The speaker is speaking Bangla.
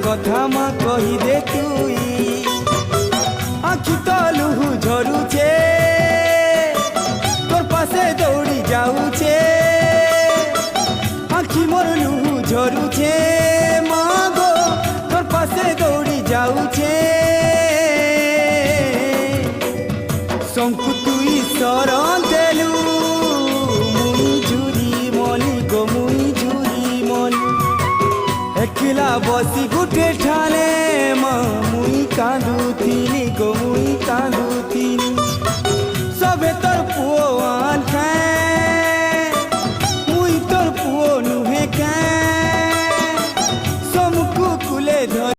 কথা মা কহি দে তুই আখি তো লুহু ঝরুছে তোর পাশে দৌড়ি যাউছে আখি মোর লুহু ঝরুছে মা গো তোর পাশে দৌড়ি যাউছে শঙ্কু তুই শরণ দেলু মুই ঝুরি মলি গো মুই ঝুরি মলি একলা বসি